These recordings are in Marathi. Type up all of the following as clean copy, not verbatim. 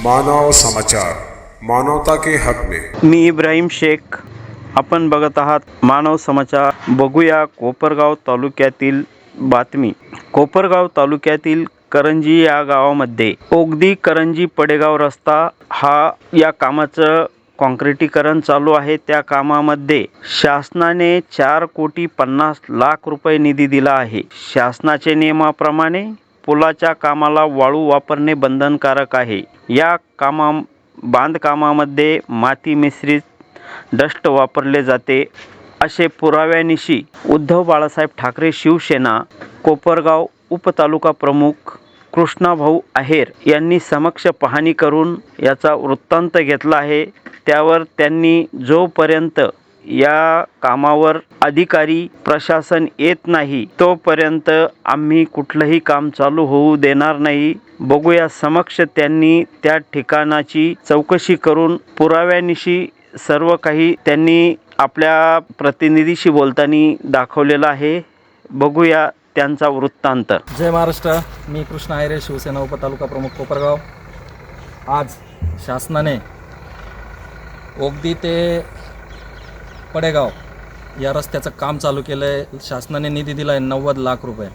मानव समाचार, मानवता के हक में। मी इब्राहिम शेख, आपण बघत आहात मानव समाचार। बघूया कोपरगाव तालुक्यातील बातमी। कोपरगाव तालुक्यातील करंजी या गावामध्ये ओगदी करंजी पडेगाव रस्ता हा या कामाचं कॉन्क्रिटीकरण चालू आहे। त्या कामामध्ये शासनाने 4,50,00,000 रुपये निधी दिला आहे। शासनाचे नियमाप्रमाणे पुलाच्या कामाला वाळू वापरणे बंधनकारक आहे। या बांधकामामध्ये माती मिश्रित डस्ट वापरले जाते असे पुराव्यानिशी उद्धव बाळासाहेब ठाकरे शिवसेना कोपरगाव उपतालुका प्रमुख कृष्णाभाऊ आहेर यांनी समक्ष पाहणी करून याचा वृत्तांत घेतला आहे। त्यावर त्यांनी जोपर्यंत या कामावर अधिकारी प्रशासन येत नाही तोपर्यंत आम्ही कुठलंही काम चालू होऊ देणार नाही। बघूया समक्ष त्यांनी त्या ठिकाणाची चौकशी करून पुराव्यानिशी सर्व काही त्यांनी आपल्या प्रतिनिधीशी बोलताना दाखवलेलं आहे। बघूया त्यांचा वृत्तांत। जय महाराष्ट्र। मी कृष्ण आहेर, शिवसेना उपतालुका प्रमुख कोपरगाव। आज शासनाने ओगदी ते पडेगाव या रस्त्याचं काम चालू केलं आहे। शासनाने निधी दिला आहे 90 लाख रुपये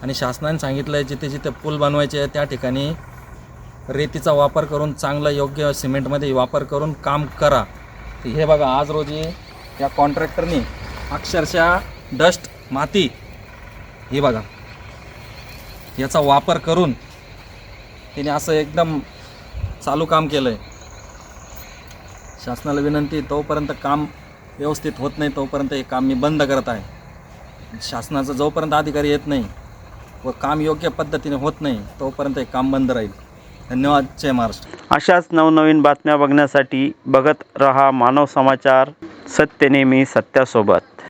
आणि शासनाने सांगितलं आहे जिथे जिथे पूल बनवायचे आहे त्या ठिकाणी रेतीचा वापर करून चांगला योग्य सिमेंटमध्ये वापर करून काम करा। हे बघा, आज रोजी या कॉन्ट्रॅक्टरनी अक्षरशः डस्ट माती हे बघा याचा वापर करून त्याने असं एकदम चालू काम केलं आहे। शासनाला विनंती, तोपर्यंत काम व्यवस्थित होत नाही तोपर्यंत हे काम मी बंद करत आहे। शासनाचा जोपर्यंत अधिकारी येत नाही व काम योग्य पद्धतीने होत नाही तोपर्यंत हे काम बंद राहील। धन्यवाद। जय महाराष्ट्र। अशाच नवनवीन बातम्या बघण्यासाठी बघत रहा मानव समाचार, सत्य नेहमी सत्यासोबत।